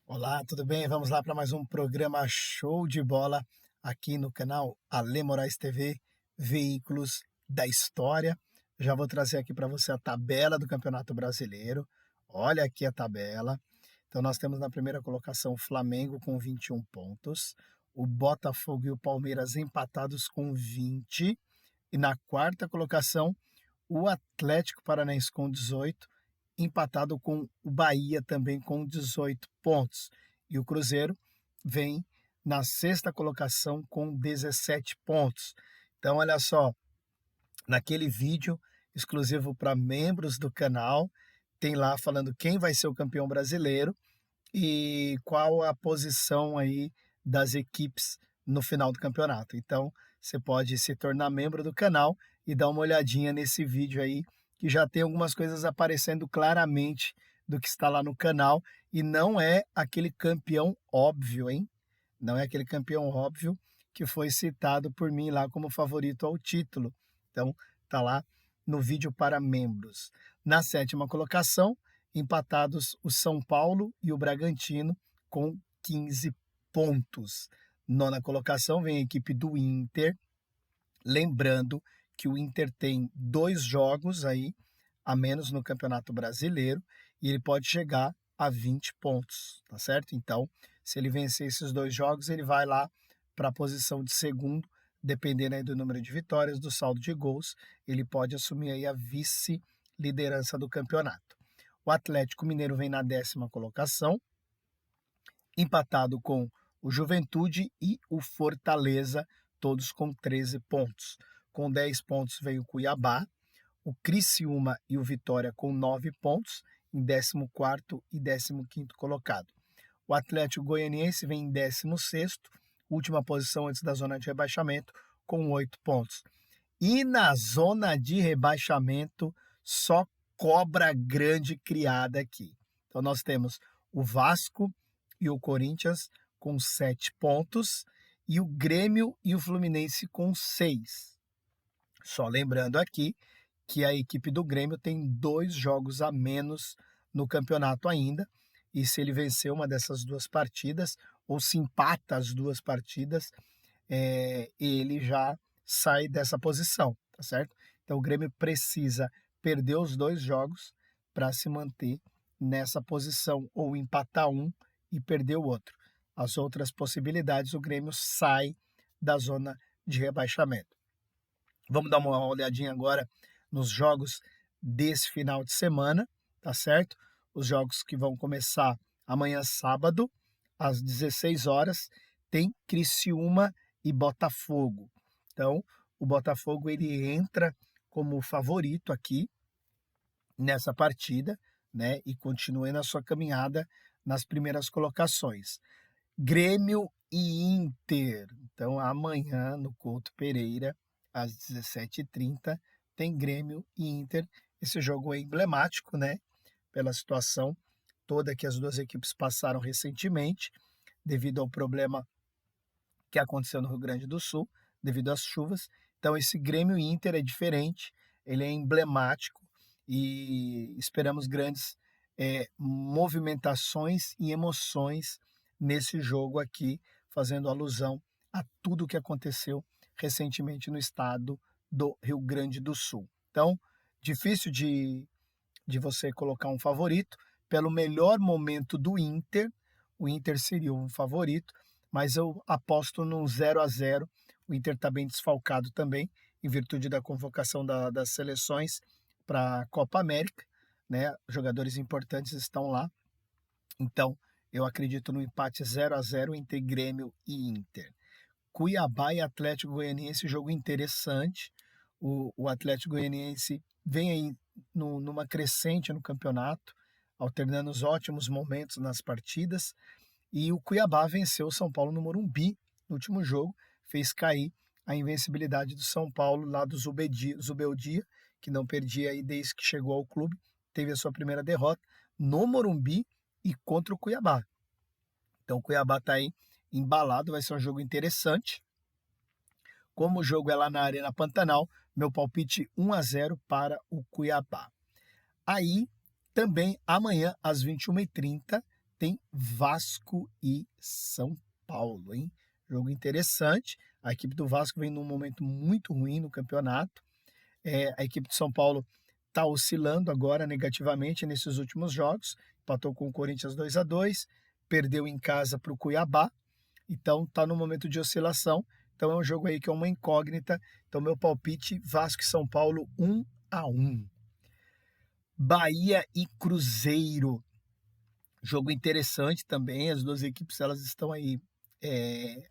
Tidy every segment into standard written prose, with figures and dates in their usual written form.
Olá, tudo bem? Vamos lá para mais um programa show de bola aqui no canal Ale Moraes TV, Veículos da História. Já vou trazer aqui para você a tabela do Campeonato Brasileiro. Olha aqui a tabela. Então nós temos na primeira colocação o Flamengo com 21 pontos, o Botafogo e o Palmeiras empatados com 20, e na quarta colocação o Atlético Paranaense com 18, empatado com o Bahia também com 18 pontos. E o Cruzeiro vem na sexta colocação com 17 pontos. Então, olha só, naquele vídeo exclusivo para membros do canal, tem lá falando quem vai ser o campeão brasileiro e qual a posição aí das equipes no final do campeonato. Então, você pode se tornar membro do canal e dar uma olhadinha nesse vídeo aí, que já tem algumas coisas aparecendo claramente do que está lá no canal, e não é aquele campeão óbvio, hein? Não é aquele campeão óbvio que foi citado por mim lá como favorito ao título. Então, tá lá no vídeo para membros. Na sétima colocação, empatados o São Paulo e o Bragantino com 15 pontos. Nona colocação vem a equipe do Inter, lembrando que o Inter tem 2 jogos aí a menos no Campeonato Brasileiro e ele pode chegar a 20 pontos, tá certo? Então, se ele vencer esses 2 jogos, ele vai lá para a posição de segundo, dependendo aí do número de vitórias, do saldo de gols, ele pode assumir aí a vice-liderança do campeonato. O Atlético Mineiro vem na 10ª colocação, empatado com o Juventude e o Fortaleza, todos com 13 pontos. Com 10 pontos vem o Cuiabá, o Criciúma e o Vitória com 9 pontos, em 14º e 15º colocado. O Atlético Goianiense vem em 16º, última posição antes da zona de rebaixamento, com 8 pontos. E na zona de rebaixamento, só cobra grande criada aqui. Então nós temos o Vasco e o Corinthians com 7 pontos, e o Grêmio e o Fluminense com 6. Só lembrando aqui que a equipe do Grêmio tem 2 jogos a menos no campeonato ainda, e se ele vencer uma dessas 2 partidas, ou se empata as 2 partidas, ele já sai dessa posição, tá certo? Então o Grêmio precisa perder os 2 jogos para se manter nessa posição, ou empatar um e perder o outro. As outras possibilidades, o Grêmio sai da zona de rebaixamento. Vamos dar uma olhadinha agora nos jogos desse final de semana, tá certo? Os jogos que vão começar amanhã sábado, às 16 horas, tem Criciúma e Botafogo. Então, o Botafogo ele entra como favorito aqui nessa partida, né? E continua na sua caminhada nas primeiras colocações. Grêmio e Inter. Então, amanhã no Couto Pereira, às 17h30, tem Grêmio e Inter. Esse jogo é emblemático, né? Pela situação toda que as 2 equipes passaram recentemente, devido ao problema que aconteceu no Rio Grande do Sul, devido às chuvas. Então, esse Grêmio e Inter é diferente, ele é emblemático e esperamos grandes movimentações e emoções nesse jogo aqui, fazendo alusão a tudo o que aconteceu recentemente no estado do Rio Grande do Sul. Então, difícil de você colocar um favorito. Pelo melhor momento do Inter, o Inter seria um favorito, mas eu aposto num 0-0. O Inter está bem desfalcado também, em virtude da convocação das seleções para a Copa América, né? Jogadores importantes estão lá. Então, eu acredito no empate 0-0 entre Grêmio e Inter. Cuiabá e Atlético Goianiense, jogo interessante. O Atlético Goianiense vem aí numa crescente no campeonato, alternando os ótimos momentos nas partidas. E o Cuiabá venceu o São Paulo no Morumbi no último jogo, fez cair a invencibilidade do São Paulo lá do Zubeldia, que não perdia aí desde que chegou ao clube, teve a sua primeira derrota no Morumbi e contra o Cuiabá. Então o Cuiabá está aí embalado, vai ser um jogo interessante. Como o jogo é lá na Arena Pantanal, meu palpite 1-0 para o Cuiabá. Aí, também amanhã às 21h30, tem Vasco e São Paulo, hein? Jogo interessante. A equipe do Vasco vem num momento muito ruim no campeonato. A equipe de São Paulo está oscilando agora negativamente nesses últimos jogos. Empatou com o Corinthians 2-2, perdeu em casa para o Cuiabá. Então está no momento de oscilação. Então é um jogo aí que é uma incógnita. Então meu palpite, Vasco e São Paulo 1-1. Bahia e Cruzeiro. Jogo interessante também. As duas equipes elas estão aí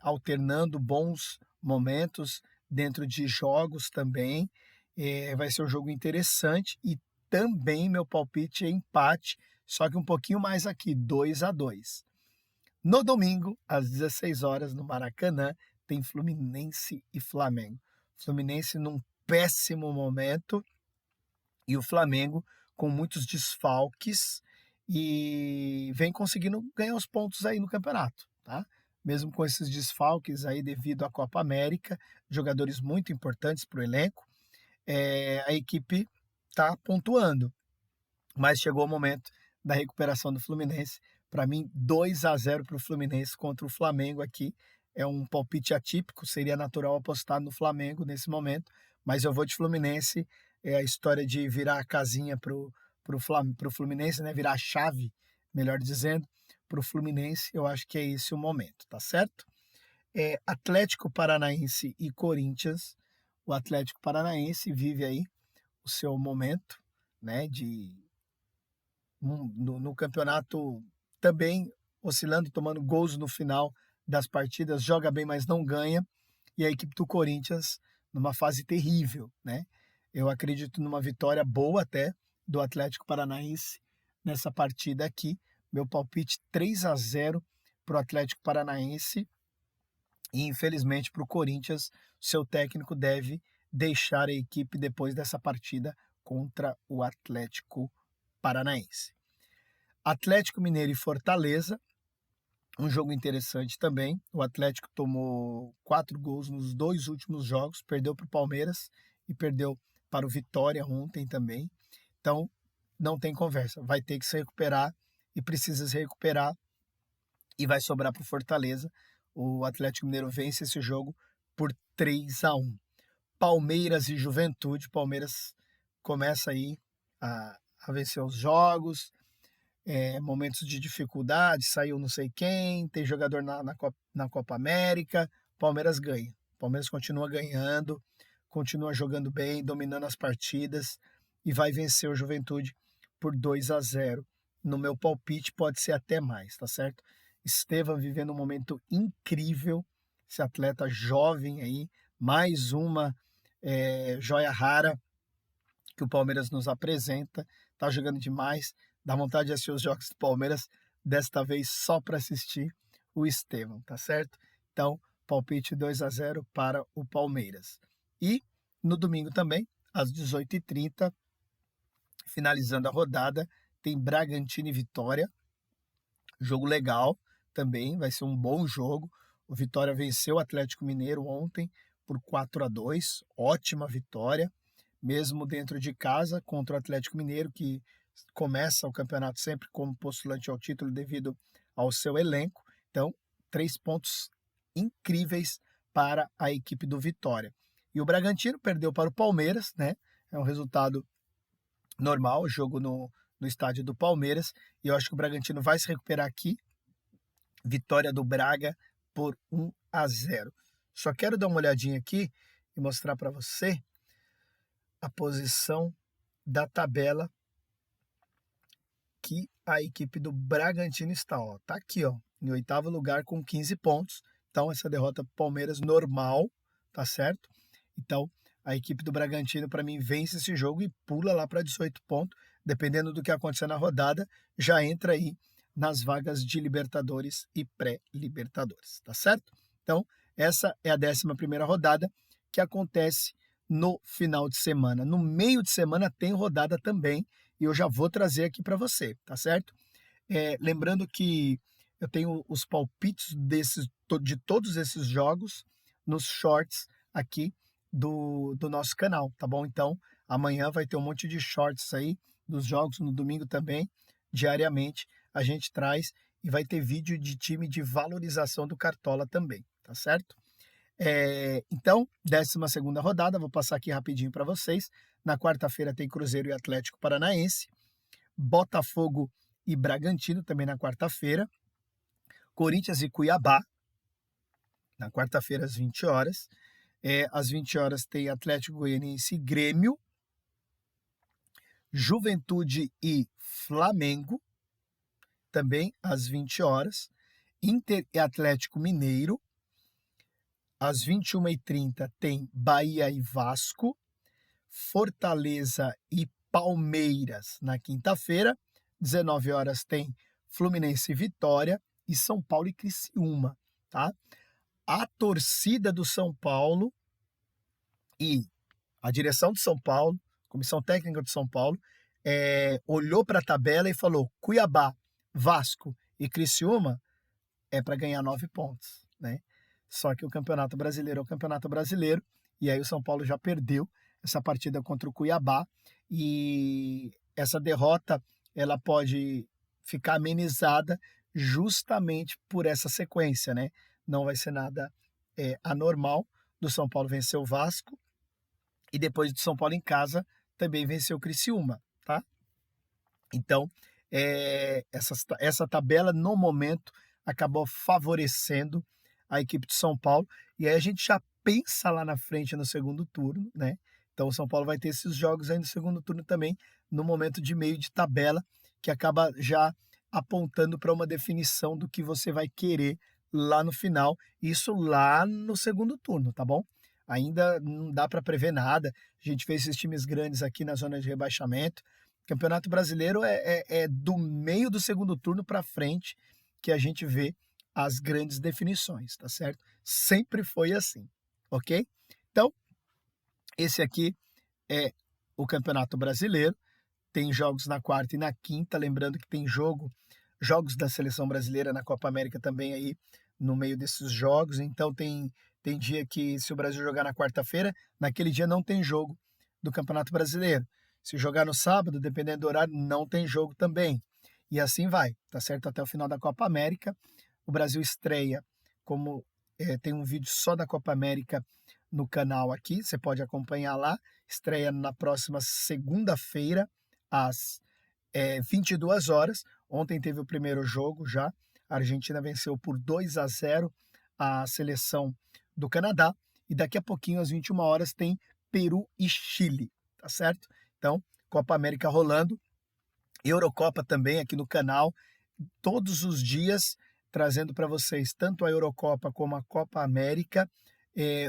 alternando bons momentos dentro de jogos também. Vai ser um jogo interessante e também meu palpite é empate, só que um pouquinho mais aqui, 2-2. No domingo, às 16 horas, no Maracanã, tem Fluminense e Flamengo. Fluminense num péssimo momento e o Flamengo com muitos desfalques e vem conseguindo ganhar os pontos aí no campeonato, tá? Mesmo com esses desfalques aí devido à Copa América, jogadores muito importantes para o elenco, a equipe está pontuando. Mas chegou o momento da recuperação do Fluminense. Para mim, 2-0 para o Fluminense contra o Flamengo aqui. É um palpite atípico, seria natural apostar no Flamengo nesse momento, mas eu vou de Fluminense. É a história de virar a casinha para o Fluminense, né? Virar a chave, melhor dizendo, para o Fluminense. Eu acho que é esse o momento, tá certo? Atlético Paranaense e Corinthians. O Atlético Paranaense vive aí o seu momento, né, no campeonato também oscilando, tomando gols no final das partidas, joga bem, mas não ganha. E a equipe do Corinthians numa fase terrível, né? Eu acredito numa vitória boa até do Atlético Paranaense nessa partida aqui. Meu palpite 3-0 para o Atlético Paranaense. E infelizmente para o Corinthians, seu técnico deve deixar a equipe depois dessa partida contra o Atlético Paranaense. Atlético Mineiro e Fortaleza, um jogo interessante também. O Atlético tomou 4 gols nos 2 últimos jogos, perdeu para o Palmeiras e perdeu para o Vitória ontem também. Então, não tem conversa, vai ter que se recuperar e precisa se recuperar e vai sobrar para o Fortaleza. O Atlético Mineiro vence esse jogo por 3-1. Palmeiras e Juventude. Palmeiras começa aí a vencer os jogos, momentos de dificuldade, saiu não sei quem, tem jogador na Copa América, Palmeiras ganha. Palmeiras continua ganhando, continua jogando bem, dominando as partidas e vai vencer o Juventude por 2-0. No meu palpite pode ser até mais, tá certo? Estevam vivendo um momento incrível, esse atleta jovem aí, mais uma joia rara que o Palmeiras nos apresenta, tá jogando demais, dá vontade de assistir os jogos do Palmeiras, desta vez só para assistir o Estevam, tá certo? Então, palpite 2-0 para o Palmeiras. E no domingo também, às 18h30, finalizando a rodada, tem Bragantino e Vitória, jogo legal também, vai ser um bom jogo. O Vitória venceu o Atlético Mineiro ontem por 4-2, ótima vitória, mesmo dentro de casa contra o Atlético Mineiro, que começa o campeonato sempre como postulante ao título devido ao seu elenco. Então, 3 pontos incríveis para a equipe do Vitória. E o Bragantino perdeu para o Palmeiras, né? É um resultado normal, jogo no estádio do Palmeiras, e eu acho que o Bragantino vai se recuperar aqui. Vitória do Braga por 1-0. Só quero dar uma olhadinha aqui e mostrar para você a posição da tabela que a equipe do Bragantino está. Ó. Tá aqui, ó, em 8º lugar com 15 pontos. Então, essa derrota pro Palmeiras normal, tá certo? Então, a equipe do Bragantino, para mim, vence esse jogo e pula lá para 18 pontos. Dependendo do que acontecer na rodada, já entra aí nas vagas de Libertadores e pré-Libertadores, tá certo? Então, essa é a 11ª rodada que acontece no final de semana. No meio de semana tem rodada também e eu já vou trazer aqui para você, tá certo? Lembrando que eu tenho os palpites de todos esses jogos nos shorts aqui do nosso canal, tá bom? Então, amanhã vai ter um monte de shorts aí dos jogos, no domingo também, diariamente a gente traz e vai ter vídeo de time de valorização do Cartola também, tá certo? Então, 12ª rodada, vou passar aqui rapidinho para vocês. Na quarta-feira tem Cruzeiro e Atlético Paranaense, Botafogo e Bragantino também na quarta-feira, Corinthians e Cuiabá, na quarta-feira às 20 horas. Às 20 horas tem Atlético Goianiense e Grêmio, Juventude e Flamengo, também às 20 horas, Inter e Atlético Mineiro, às 21h30 tem Bahia e Vasco, Fortaleza e Palmeiras na quinta-feira, 19 horas tem Fluminense e Vitória e São Paulo e Criciúma, tá? A torcida do São Paulo e a direção do São Paulo, comissão técnica do São Paulo, olhou para a tabela e falou: Cuiabá, Vasco e Criciúma é para ganhar 9 pontos, né? Só que o Campeonato Brasileiro é o Campeonato Brasileiro, e aí o São Paulo já perdeu essa partida contra o Cuiabá, e essa derrota ela pode ficar amenizada justamente por essa sequência, né? Não vai ser nada anormal do São Paulo vencer o Vasco, e depois do São Paulo em casa também venceu o Criciúma, tá? Então, essa tabela no momento acabou favorecendo a equipe de São Paulo, e aí a gente já pensa lá na frente no segundo turno, né? Então o São Paulo vai ter esses jogos aí no segundo turno também, no momento de meio de tabela, que acaba já apontando para uma definição do que você vai querer lá no final, isso lá no segundo turno, tá bom? Ainda não dá para prever nada, a gente vê esses times grandes aqui na zona de rebaixamento. Campeonato Brasileiro é do meio do segundo turno para frente que a gente vê as grandes definições, tá certo? Sempre foi assim, ok? Então, esse aqui é o Campeonato Brasileiro. Tem jogos na quarta e na quinta, lembrando que tem jogos da Seleção Brasileira na Copa América também aí no meio desses jogos. Então tem dia que, se o Brasil jogar na quarta-feira, naquele dia não tem jogo do Campeonato Brasileiro. Se jogar no sábado, dependendo do horário, não tem jogo também. E assim vai, tá certo? Até o final da Copa América. O Brasil estreia, como tem um vídeo só da Copa América no canal aqui, você pode acompanhar lá. Estreia na próxima segunda-feira, às 22 horas. Ontem teve o primeiro jogo já. A Argentina venceu por 2-0 a seleção do Canadá. E daqui a pouquinho, às 21 horas, tem Peru e Chile, tá certo? Então, Copa América rolando. Eurocopa também aqui no canal. Todos os dias, trazendo para vocês tanto a Eurocopa como a Copa América,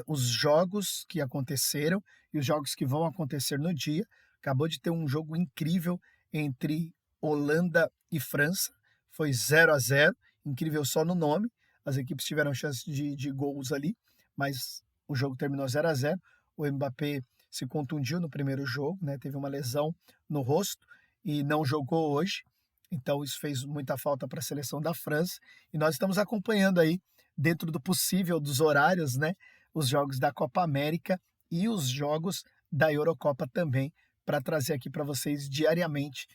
os jogos que aconteceram e os jogos que vão acontecer no dia. Acabou de ter um jogo incrível entre Holanda e França, foi 0-0, incrível só no nome, as equipes tiveram chance de gols ali, mas o jogo terminou 0-0, o Mbappé se contundiu no primeiro jogo, né, teve uma lesão no rosto e não jogou hoje, então isso fez muita falta para a seleção da França, e nós estamos acompanhando aí, dentro do possível dos horários, né, os jogos da Copa América e os jogos da Eurocopa também, para trazer aqui para vocês diariamente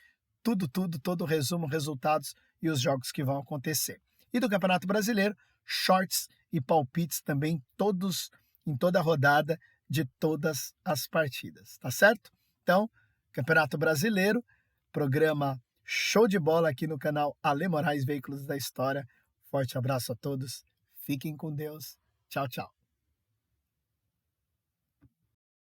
todo o resumo, resultados e os jogos que vão acontecer. E do Campeonato Brasileiro, shorts e palpites também, todos em toda a rodada de todas as partidas, tá certo? Então, Campeonato Brasileiro, programa show de bola aqui no canal Ale Moraes Veículos da História. Forte abraço a todos, fiquem com Deus, tchau, tchau.